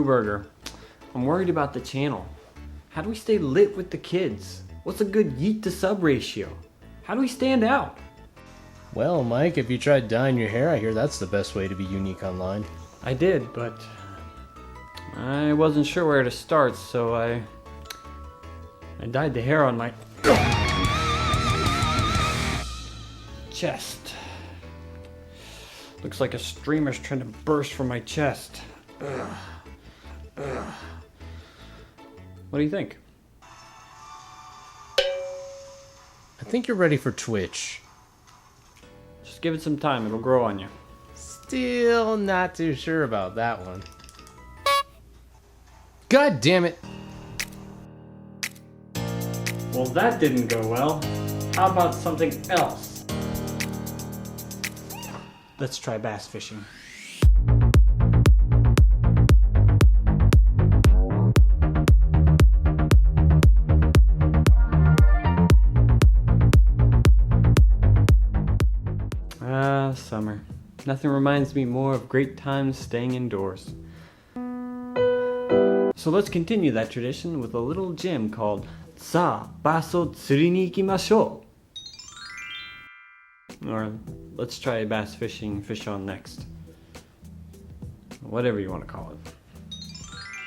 Reuburger. I'm worried about the channel. How do we stay lit with the kids? What's a good yeet to sub ratio? How do we stand out? Well, Mike, if you tried dyeing your hair, I hear that's the best way to be unique online. I did, but I wasn't sure where to start, so I dyed the hair on my chest. Looks like a streamer's trying to burst from my chest. Ugh. Ugh. What do you think? I think you're ready for Twitch. Just give it some time, it'll grow on you. Still not too sure about that one. God damn it! Well, that didn't go well. How about something else? Let's try bass fishing. Summer. Nothing reminds me more of great times staying indoors. So let's continue that tradition with a little gem called Sa Baso Tsuri ni ikimashou. Or let's try bass fishing, fish on next. Whatever you want to call it.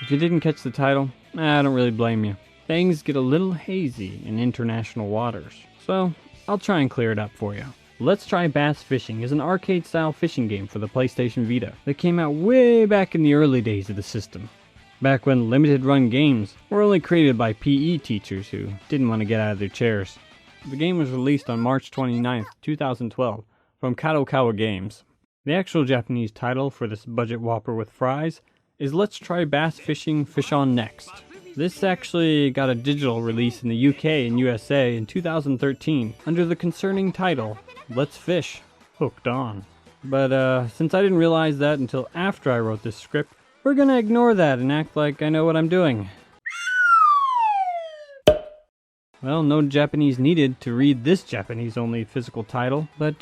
If you didn't catch the title, I don't really blame you. Things get a little hazy in international waters, so I'll try and clear it up for you. Let's Try Bass Fishing is an arcade-style fishing game for the PlayStation Vita that came out way back in the early days of the system. Back when limited-run games were only created by PE teachers who didn't want to get out of their chairs. The game was released on March 29th, 2012 from Kakujo Games. The actual Japanese title for this budget whopper with fries is Let's Try Bass Fishing, Fish on Next. This actually got a digital release in the UK and USA in 2013 under the concerning title Let's Fish, Hooked On. But since I didn't realize that until after I wrote this script, we're gonna ignore that and act like I know what I'm doing. Well, no Japanese needed to read this Japanese-only physical title, but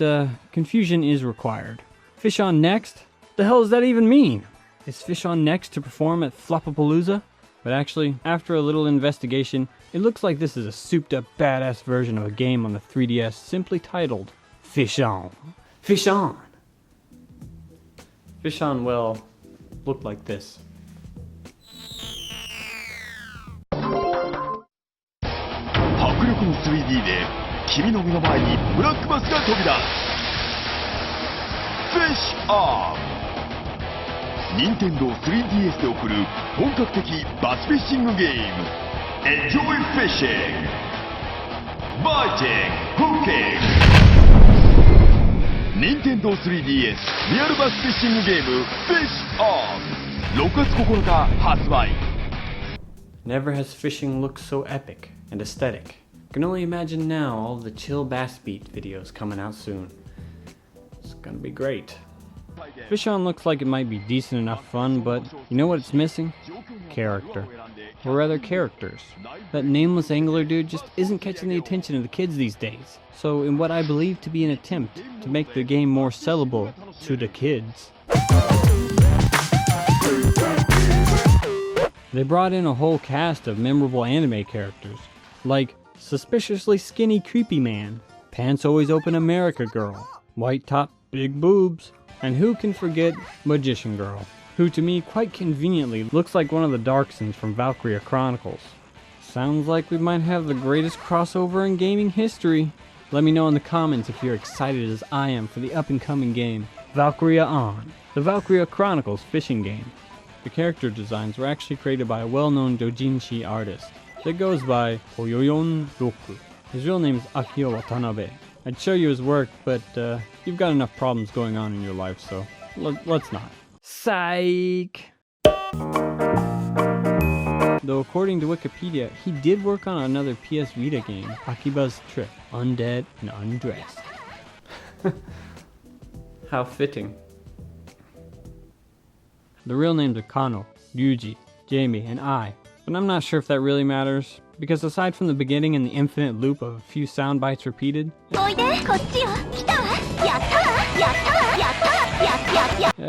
confusion is required. Fish on Next? The hell does that even mean? Is Fish on Next to perform at Floppapalooza? But actually, after a little investigation, it looks like this is a souped-up badass version of a game on the 3DS simply titled Fish On. Fish On! Fish On, well, look like this. 迫力の 3D で君の目の前にブラックバスが飛び出す Fish On! 任天堂 3DS で送る本格的バスフィッシングゲーム Enjoy Fishing! Biting! Hooking! 任天堂 3DS リアルバスフィッシングゲーム Fish On! 6月9日発売 Never has fishing looked so epic and aesthetic. I can only imagine now all the chill bass beat videos coming out soon. It's gonna be great. Fish On looks like it might be decent enough fun, but you know what it's missing? Character. Or rather characters. That nameless angler dude just isn't catching the attention of the kids these days. So in what I believe to be an attempt to make the game more sellable to the kids, they brought in a whole cast of memorable anime characters, like Suspiciously Skinny Creepy Man, Pants Always Open America Girl, White Top Big Boobs, and who can forget Magician Girl, who to me quite conveniently looks like one of the Darksons from Valkyria Chronicles. Sounds like we might have the greatest crossover in gaming history. Let me know in the comments if you're excited as I am for the up-and-coming game, Valkyria On, the Valkyria Chronicles fishing game. The character designs were actually created by a well-known doujinshi artist that goes by Oyoyon Roku. His real name is Akio Watanabe. I'd show you his work, but you've got enough problems going on in your life, so let's not. Psych! Though according to Wikipedia, he did work on another PS Vita game, Akiba's Trip, Undead and Undressed. How fitting. The real names are Kano, Ryuji, Jamie, and I, but I'm not sure if that really matters, because aside from the beginning and the infinite loop of a few sound bites repeated,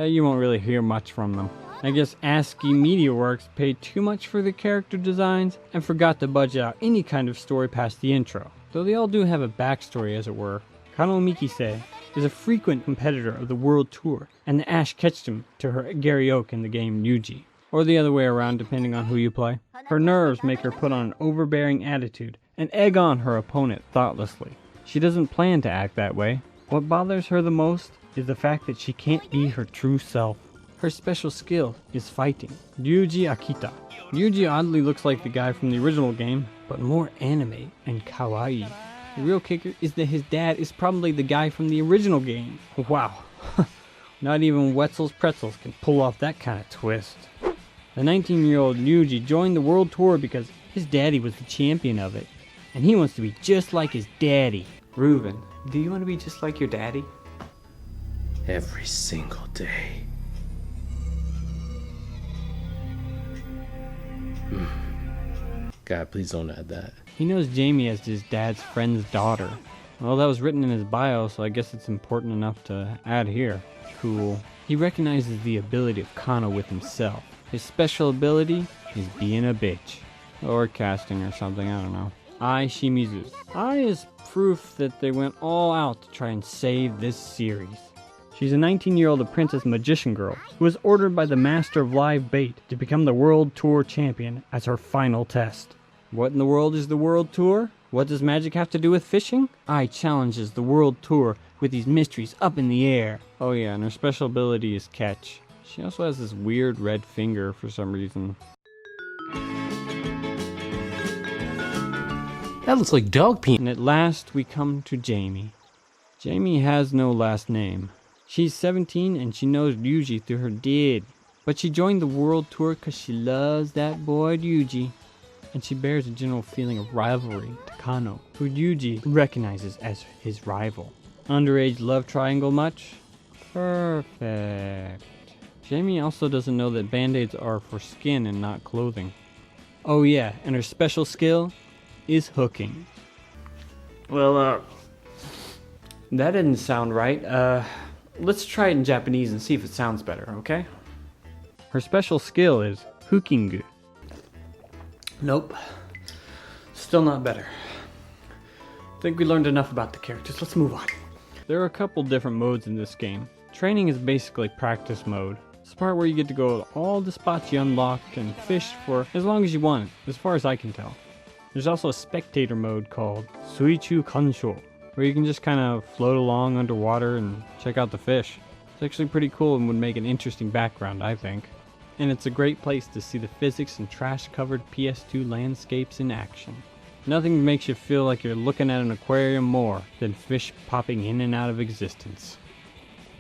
you won't really hear much from them. I guess ASCII MediaWorks paid too much for the character designs and forgot to budget out any kind of story past the intro, though they all do have a backstory as it were. Kano Mikise is a frequent competitor of the World Tour, and the Ash catched him to her Gary Oak in the game Yuji, or the other way around depending on who you play. Her nerves make her put on an overbearing attitude and egg on her opponent thoughtlessly. She doesn't plan to act that way. What bothers her the most is the fact that she can't be her true self. Her special skill is fighting. Ryuji Akita. Ryuji oddly looks like the guy from the original game, but more anime and kawaii. The real kicker is that his dad is probably the guy from the original game. Wow. Not even Wetzel's Pretzels can pull off that kind of twist. The 19-year-old Ryuji joined the World Tour because his daddy was the champion of it, and he wants to be just like his daddy. Reuben, do you want to be just like your daddy? Every single day. God, please don't add that. He knows Jamie as his dad's friend's daughter. Well, that was written in his bio, so I guess it's important enough to add here. Cool. He recognizes the ability of Kano with himself. His special ability is being a bitch. Or casting or something, I don't know. Ai Shimizu. Ai is proof that they went all out to try and save this series. She's a 19-year-old apprentice magician girl who was ordered by the master of live bait to become the World Tour champion as her final test. What in the world is the World Tour? What does magic have to do with fishing? Ai challenges the World Tour with these mysteries up in the air. Oh yeah, and her special ability is catch. She also has this weird red finger for some reason. That looks like dog pee. And at last we come to Jamie. Jamie has no last name. She's 17 and she knows Ryuji through her dad. But she joined the World Tour because she loves that boy Ryuji. And she bears a general feeling of rivalry to Kano, who Ryuji recognizes as his rival. Underage love triangle much? Perfect. Jamie also doesn't know that band-aids are for skin and not clothing. Oh yeah, and her special skill is hooking. Well, that didn't sound right. Let's try it in Japanese and see if it sounds better, okay? Her special skill is hooking. Nope. Still not better. Think we learned enough about the characters. Let's move on. There are a couple different modes in this game. Training is basically practice mode. It's the part where you get to go to all the spots you unlocked and fish for as long as you want, as far as I can tell. There's also a spectator mode called Suichu Kansho, where you can just kind of float along underwater and check out the fish. It's actually pretty cool and would make an interesting background, I think. And it's a great place to see the physics and trash-covered PS2 landscapes in action. Nothing makes you feel like you're looking at an aquarium more than fish popping in and out of existence.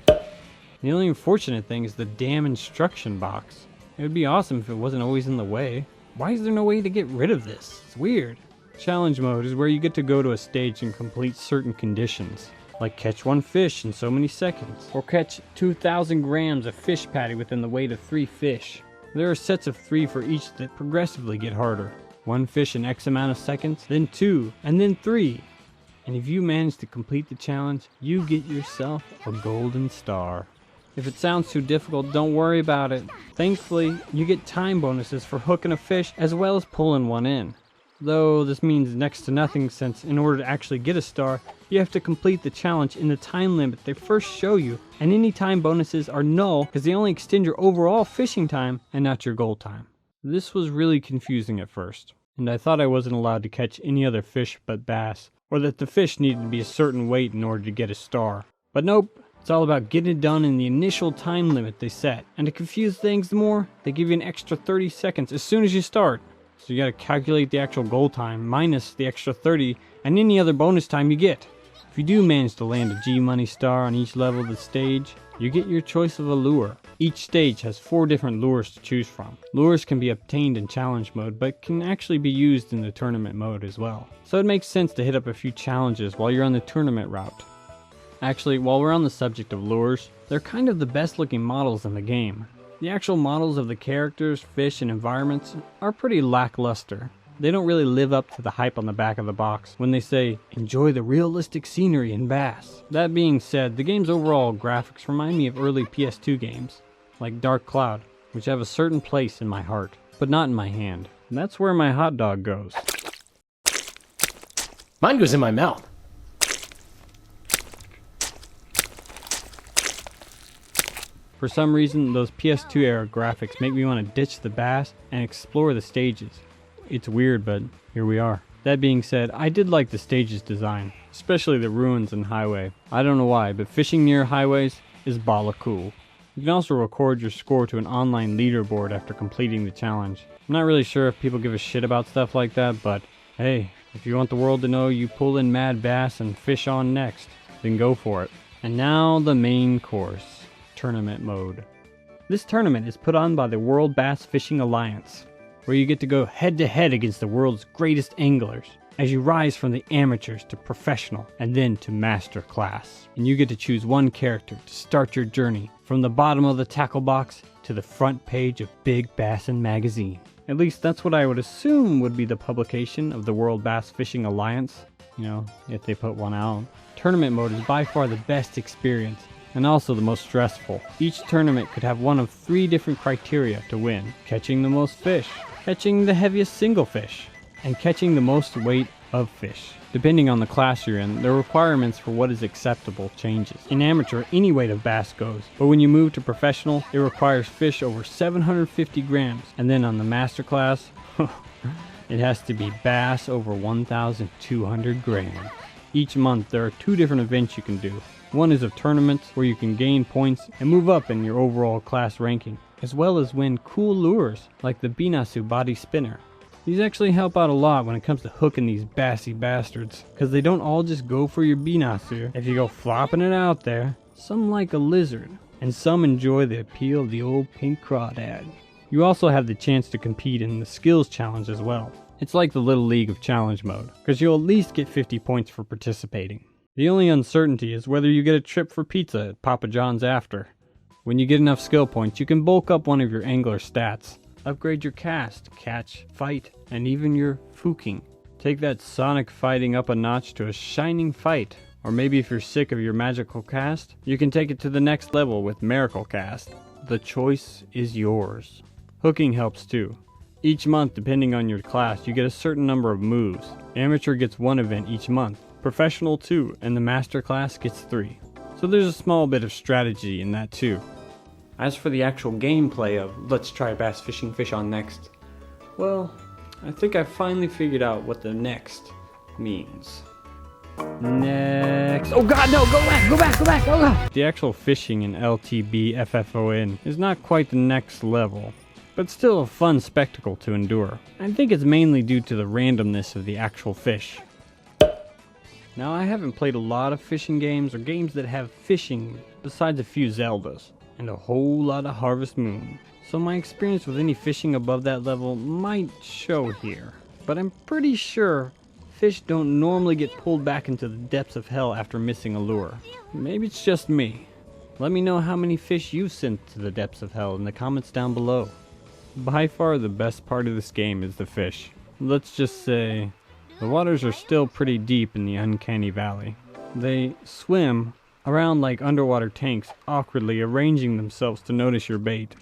The only unfortunate thing is the damn instruction box. It would be awesome if it wasn't always in the way. Why is there no way to get rid of this? It's weird. Challenge mode is where you get to go to a stage and complete certain conditions, like catch one fish in so many seconds, or catch 2,000 grams of fish patty within the weight of 3 fish. There are sets of 3 for each that progressively get harder. 1 fish in X amount of seconds, then 2, and then 3. And if you manage to complete the challenge, you get yourself a golden star. If it sounds too difficult, don't worry about it. Thankfully, you get time bonuses for hooking a fish as well as pulling one in. Though this means next to nothing, since in order to actually get a star, you have to complete the challenge in the time limit they first show you, and any time bonuses are null because they only extend your overall fishing time and not your goal time. This was really confusing at first, and I thought I wasn't allowed to catch any other fish but bass, or that the fish needed to be a certain weight in order to get a star. But nope, it's all about getting it done in the initial time limit they set, and to confuse things more, they give you an extra 30 seconds as soon as you start. So you gotta calculate the actual goal time minus the extra 30 and any other bonus time you get. If you do manage to land a G-Money star on each level of the stage, you get your choice of a lure. Each stage has 4 different lures to choose from. Lures can be obtained in challenge mode, but can actually be used in the tournament mode as well. So it makes sense to hit up a few challenges while you're on the tournament route. Actually, while we're on the subject of lures, they're kind of the best looking models in the game. The actual models of the characters, fish, and environments are pretty lackluster. They don't really live up to the hype on the back of the box when they say, enjoy the realistic scenery in bass. That being said, the game's overall graphics remind me of early PS2 games, like Dark Cloud. which have a certain place in my heart, but not in my hand. And that's where my hot dog goes. Mine goes in my mouth. For some reason, those PS2 era graphics make me want to ditch the bass and explore the stages. It's weird, but here we are. That being said, I did like the stages design, especially the ruins and highway. I don't know why, but fishing near highways is balla cool. You can also record your score to an online leaderboard after completing the challenge. I'm not really sure if people give a shit about stuff like that, but hey, if you want the world to know you pull in mad bass and fish on next, then go for it. And now the main course, tournament mode. This tournament is put on by the World Bass Fishing Alliance, where you get to go head to head against the world's greatest anglers as you rise from the amateurs to professional and then to master class. And you get to choose one character to start your journey from the bottom of the tackle box to the front page of Big Bassin' magazine. At least that's what I would assume would be the publication of the World Bass Fishing Alliance, you know, if they put one out. Tournament mode is by far the best experience and also the most stressful. Each tournament could have one of 3 different criteria to win: catching the most fish, catching the heaviest single fish, and catching the most weight of fish. Depending on the class you're in, the requirements for what is acceptable changes. In amateur, any weight of bass goes, but when you move to professional, it requires fish over 750 grams, and then on the master class, it has to be bass over 1,200 grams. Each month, there are 2 different events you can do. One is of tournaments where you can gain points and move up in your overall class ranking, as well as win cool lures like the Binasu body spinner. These actually help out a lot when it comes to hooking these bassy bastards, because they don't all just go for your Binasu if you go flopping it out there. Some like a lizard, and some enjoy the appeal of the old pink crawdad. You also have the chance to compete in the skills challenge as well. It's like the Little League of Challenge mode, because you'll at least get 50 points for participating. The only uncertainty is whether you get a trip for pizza at Papa John's after. When you get enough skill points, you can bulk up one of your angler stats. Upgrade your cast, catch, fight, and even your fooking. Take that sonic fighting up a notch to a shining fight. Or maybe if you're sick of your magical cast, you can take it to the next level with miracle cast. The choice is yours. Hooking helps too. Each month, depending on your class, you get a certain number of moves. Amateur gets 1 event each month, professional 2, and the master class gets 3. So there's a small bit of strategy in that too. As for the actual gameplay of Let's Try Bass Fishing Fish on Next, well, I think I finally figured out what the next means. Next. Oh god, no, go back, oh god! The actual fishing in LTB FFON is not quite the next level, but still a fun spectacle to endure. I think it's mainly due to the randomness of the actual fish. Now, I haven't played a lot of fishing games or games that have fishing besides a few Zeldas and a whole lot of Harvest Moon, so my experience with any fishing above that level might show here. But I'm pretty sure fish don't normally get pulled back into the depths of hell after missing a lure. Maybe it's just me. Let me know how many fish you've sent to the depths of hell in the comments down below. By far the best part of this game is the fish. Let's just say the waters are still pretty deep in the uncanny valley. They swim around like underwater tanks, awkwardly arranging themselves to notice your bait.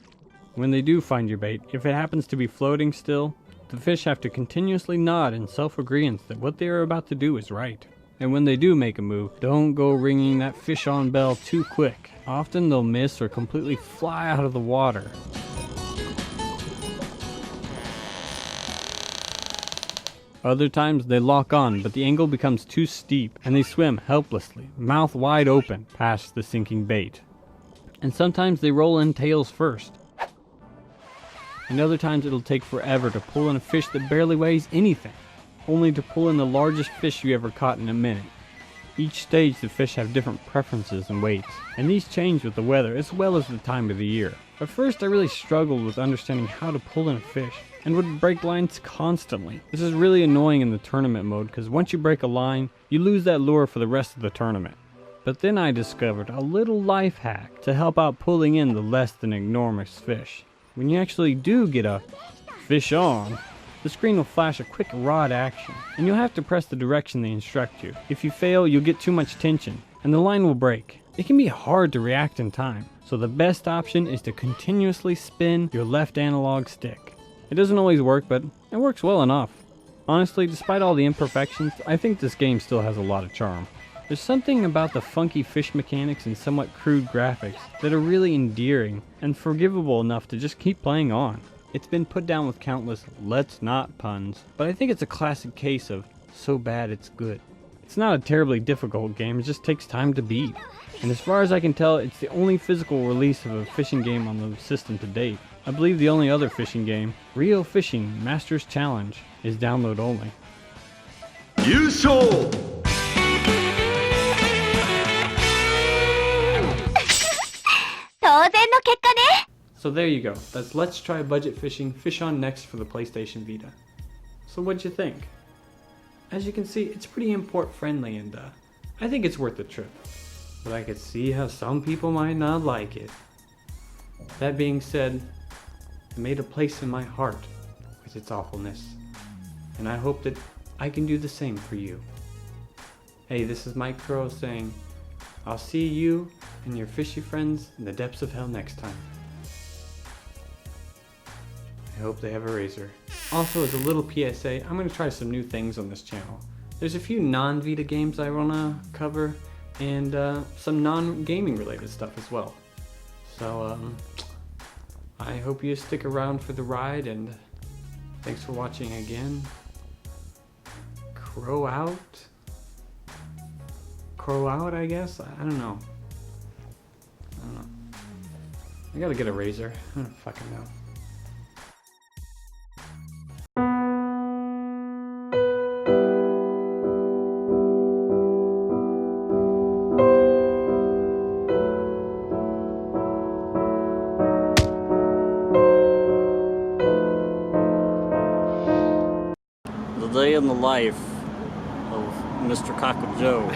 When they do find your bait, if it happens to be floating still, the fish have to continuously nod in self-agreeance that what they are about to do is right. And when they do make a move, don't go ringing that fish-on bell too quick. Often they'll miss or completely fly out of the water. Other times they lock on, but the angle becomes too steep and they swim helplessly, mouth wide open, past the sinking bait. And sometimes they roll in tails first. And other times it'll take forever to pull in a fish that barely weighs anything, only to pull in the largest fish you ever caught in a minute. Each stage the fish have different preferences and weights, and these change with the weather as well as the time of the year. At first I really struggled with understanding how to pull in a fish, and would break lines constantly. This is really annoying in the tournament mode because once you break a line, you lose that lure for the rest of the tournament. But then I discovered a little life hack to help out pulling in the less than enormous fish. When you actually do get a fish on, the screen will flash a quick rod action, and you'll have to press the direction they instruct you. If you fail, you'll get too much tension, and the line will break. It can be hard to react in time, So the best option is to continuously spin your left analog stick. It doesn't always work, but it works well enough. Honestly, despite all the imperfections, I think this game still has a lot of charm. There's something about the funky fish mechanics and somewhat crude graphics that are really endearing and forgivable enough to just keep playing on. It's been put down with countless let's not puns, but I think it's a classic case of so bad it's good. It's not a terribly difficult game, it just takes time to beat. And as far as I can tell, it's the only physical release of a fishing game on the system to date. I believe the only other fishing game, Rio Fishing Masters Challenge, is download only. 優勝 So there you go. That's Let's Try Budget Fishing Fish on Next for the PlayStation Vita. So what'd you think? As you can see, it's pretty import friendly and I think it's worth the trip. But I could see how some people might not like it. That being said, it made a place in my heart with its awfulness. And I hope that I can do the same for you. Hey, this is Mike Krow saying, I'll see you and your fishy friends in the depths of hell next time. I hope they have a razor. Also, as a little PSA, I'm going to try some new things on this channel. There's a few non-Vita games I want to cover, and some non-gaming related stuff as well. So, I hope you stick around for the ride, and thanks for watching again. Crow out? Crow out, I guess? I don't know. I gotta get a razor. I don't fucking know. The day in the life of Mr. Kakujo.